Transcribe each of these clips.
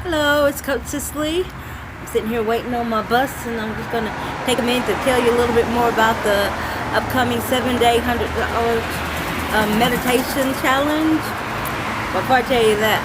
Hello, it's Coach Cicely. I'm sitting here waiting on my bus, and I'm just going to take a minute to tell you a little bit more about the upcoming 7-day $100 meditation challenge. Before I tell you that,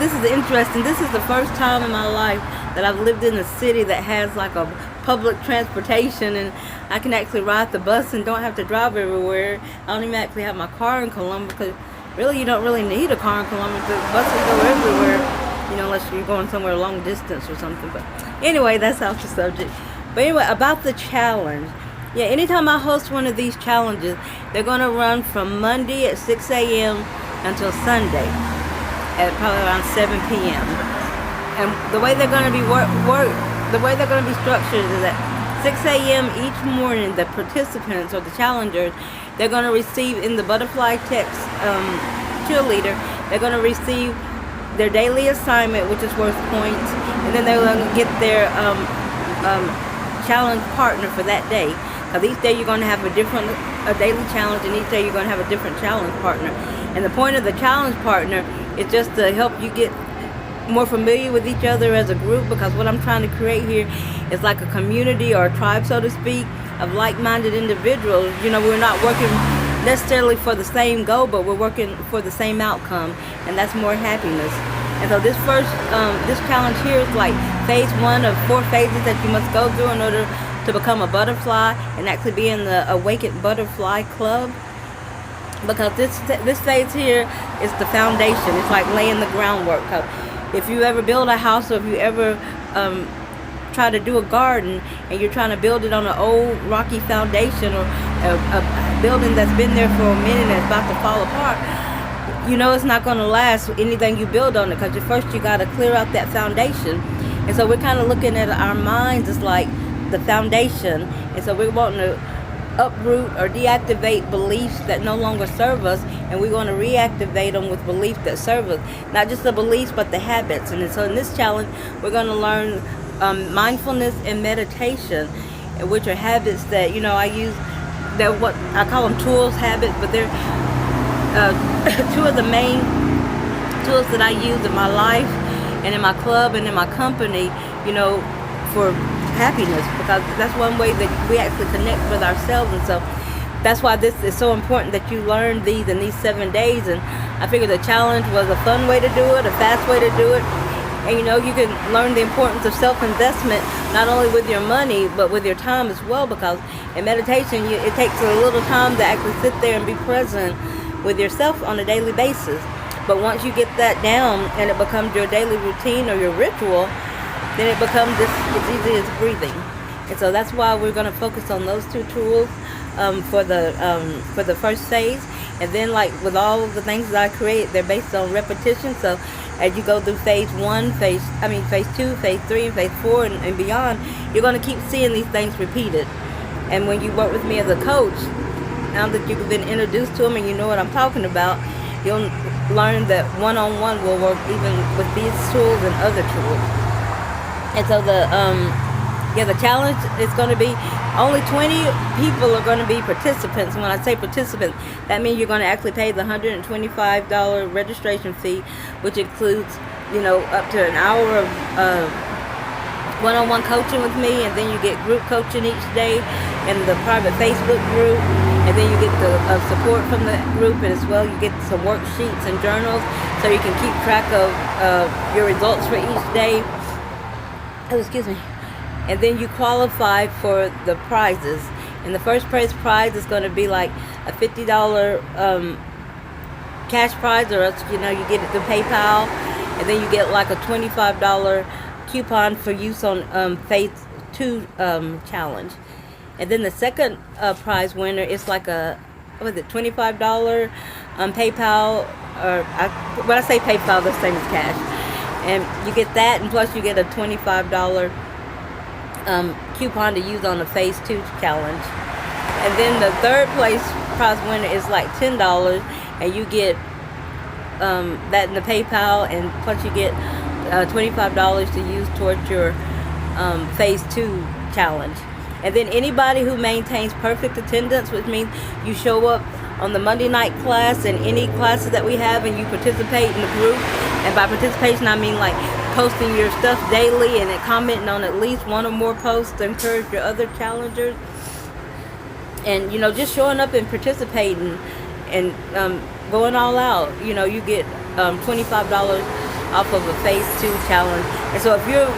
this is interesting. This is the first time in my life that I've lived in a city that has like a public transportation, and I can actually ride the bus and don't have to drive everywhere. I don't even actually have my car in Columbus, because really you don't really need a car in Columbus. The buses go everywhere, unless you're going somewhere long distance or something. But anyway, that's off the subject. But anyway, about the challenge. Yeah, anytime I host one of these challenges, they're going to run from Monday at 6 a.m. until Sunday at probably around 7 p.m. And the way they're going to be the way they're going to be structured is that 6 a.m. each morning, the participants or the challengers, they're going to receive in the butterfly text cheerleader, they're going to receive their daily assignment, which is worth points, and then they're going to get their challenge partner for that day. Because each day you're going to have a daily challenge, and each day you're going to have a different challenge partner. And the point of the challenge partner is just to help you get more familiar with each other as a group, because what I'm trying to create here is like a community or a tribe, so to speak, of like-minded individuals. We're not working necessarily for the same goal, but we're working for the same outcome, and that's more happiness. And so this challenge here is like phase 1 of 4 phases that you must go through in order to become a butterfly and actually be in the Awakened Butterfly Club. Because this phase here is the foundation. It's like laying the groundwork. If you ever build a house, or if you ever try to do a garden and you're trying to build it on an old rocky foundation, or a building that's been there for a minute and it's about to fall apart, it's not going to last, anything you build on it, because first you got to clear out that foundation. And so we're kind of looking at our minds as like the foundation, and so we're wanting to uproot or deactivate beliefs that no longer serve us, and we want to reactivate them with beliefs that serve us. Not just the beliefs, but the habits. And so in this challenge, we're going to learn mindfulness and meditation, which are habits that I use. They're what I call them tools, habits, but they're two of the main tools that I use in my life and in my club and in my company, for happiness, because that's one way that we actually connect with ourselves. And so that's why this is so important, that you learn these in these 7 days. And I figured the challenge was a fun way to do it, a fast way to do it. And you can learn the importance of self-investment, not only with your money, but with your time as well, because in meditation, it takes a little time to actually sit there and be present with yourself on a daily basis. But once you get that down and it becomes your daily routine or your ritual, then it becomes as easy as breathing. And so that's why we're going to focus on those 2 tools for the first phase. And then, like with all of the things that I create, they're based on repetition. So as you go through phase 1, phase 2, phase 3, and phase 4, and beyond, you're going to keep seeing these things repeated. And when you work with me as a coach, now that you've been introduced to them and you know what I'm talking about, you'll learn that one-on-one will work even with these tools and other tools. And so the challenge is going to be only 20 people are going to be participants. And when I say participants, that means you're going to actually pay the $125 registration fee, which includes, up to an hour of one-on-one coaching with me, and then you get group coaching each day in the private Facebook group, and then you get the support from the group, and as well you get some worksheets and journals so you can keep track of your results for each day. Oh, excuse me. And then you qualify for the prizes. And the first prize is going to be like a $50 cash prize, or else you get it through PayPal, and then you get like a $25 coupon for use on phase 2 challenge. And then the second prize winner is like a $25 PayPal, or when I say PayPal, the same as cash. And you get that, and plus you get a $25 coupon to use on the phase 2 challenge. And then the third place prize winner is like $10, and you get that in the PayPal, and plus you get $25 to use towards your phase 2 challenge. And then anybody who maintains perfect attendance, which means you show up on the Monday night class and any classes that we have, and you participate in the group. And by participation, I mean like posting your stuff daily and then commenting on at least one or more posts to encourage your other challengers. And, you know, just showing up and participating and going all out. You know, you get $25 off of a phase 2 challenge. And so if you're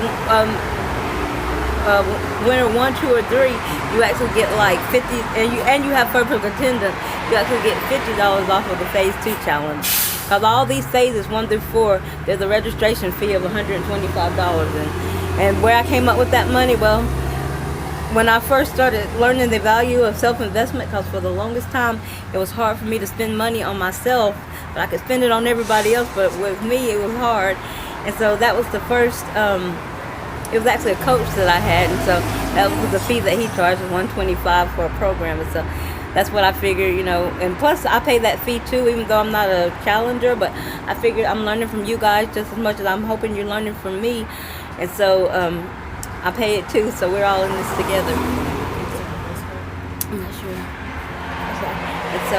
winner 1, 2, or 3, you actually get like 50, and you have perfect attendance, you actually get $50 off of the phase 2 challenge. Because all these phases 1 through 4, there's a registration fee of $125. And where I came up with that money, well, when I first started learning the value of self-investment, because for the longest time it was hard for me to spend money on myself, but I could spend it on everybody else, but with me it was hard. And so that was the first, it was actually a coach that I had, and so that was the fee that he charged, $125 for a program. And so that's what I figured, you know, and plus I pay that fee too, even though I'm not a challenger, but I figured I'm learning from you guys just as much as I'm hoping you're learning from me. And so I pay it too, so we're all in this together. I'm not sure. And so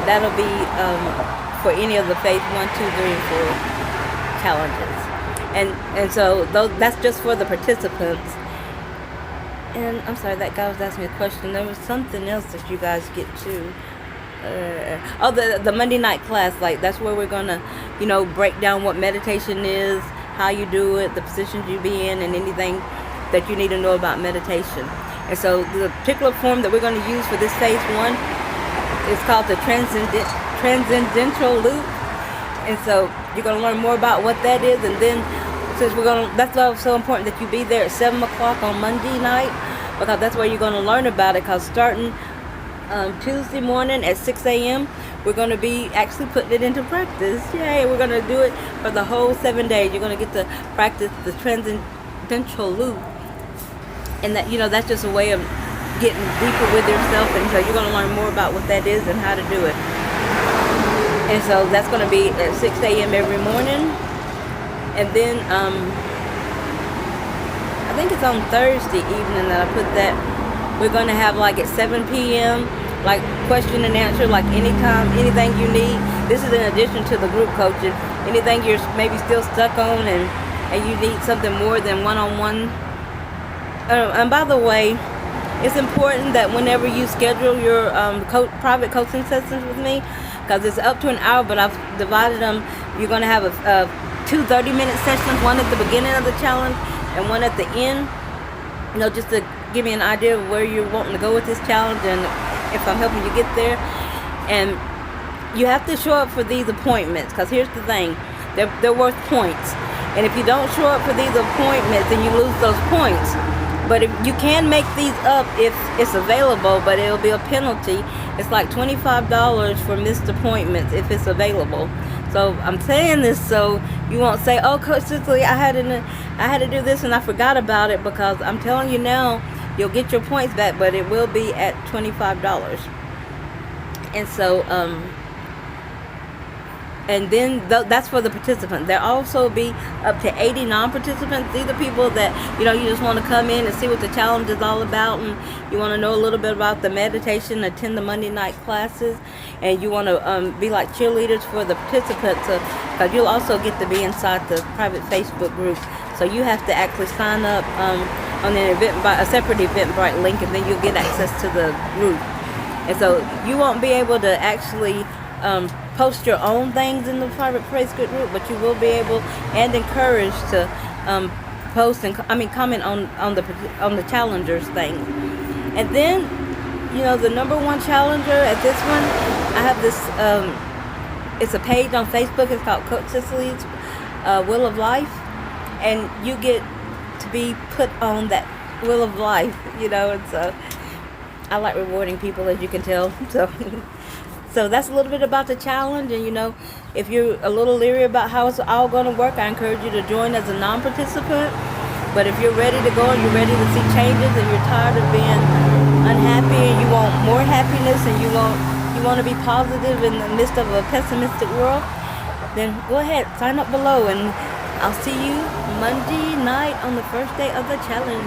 that'll be for any of the phase 1, 2, 3, and 4 challenges. And so that's just for the participants. And I'm sorry, that guy was asking me a question. There was something else that you guys get to. The Monday night class, like that's where we're gonna, you know, break down what meditation is, how you do it, the positions you be in, and anything that you need to know about meditation. And so the particular form that we're going to use for this phase 1 is called the transcendental loop. And so you're going to learn more about what that is. And then since that's why it's so important that you be there at 7 o'clock on Monday night, because that's where you're going to learn about it. Because starting Tuesday morning at 6 a.m., we're going to be actually putting it into practice. Yay, we're going to do it for the whole 7 days. You're going to get to practice the transcendental loop. And that, you know, that's just a way of getting deeper with yourself. And so you're going to learn more about what that is and how to do it. And so that's going to be at 6 a.m. every morning. And then I think it's on Thursday evening that I put that. We're going to have like at 7 p.m. like question and answer, like anytime, anything you need. This is in addition to the group coaching. Anything you're maybe still stuck on and you need something more than one-on-one. And by the way, it's important that whenever you schedule your private coaching sessions with me, because it's up to an hour, but I've divided them. You're going to have two 30-minute sessions, one at the beginning of the challenge and one at the end. You know, just to give me an idea of where you're wanting to go with this challenge and if I'm helping you get there. And you have to show up for these appointments, because here's the thing, they're worth points. And if you don't show up for these appointments, then you lose those points. But if you can make these up if it's available, but it'll be a penalty. It's like $25 for missed appointments if it's available. So I'm saying this so you won't say, "Oh, Coach Cicely, I had to do this and I forgot about it," because I'm telling you now, you'll get your points back, but it will be at $25. And so, and then that's for the participants. There'll also be up to 80 non-participants. These are people that, you know, you just want to come in and see what the challenge is all about, and you want to know a little bit about the meditation, attend the Monday night classes, and you want to be like cheerleaders for the participants, because you'll also get to be inside the private Facebook group. So you have to actually sign up on a separate Eventbrite link, and then you'll get access to the group. And so you won't be able to actually post your own things in the private Facebook group, but you will be able and encouraged to post and comment on the challengers thing. And then, you know, the number one challenger at this one, I have this. It's a page on Facebook. It's called Coach Cicely's Wheel of Life, and you get to be put on that wheel of life. You know, and so I like rewarding people, as you can tell. So that's a little bit about the challenge. And, you know, if you're a little leery about how it's all going to work, I encourage you to join as a non-participant. But if you're ready to go and you're ready to see changes and you're tired of being unhappy and you want more happiness and you want to be positive in the midst of a pessimistic world, then go ahead, sign up below, and I'll see you Monday night on the first day of the challenge.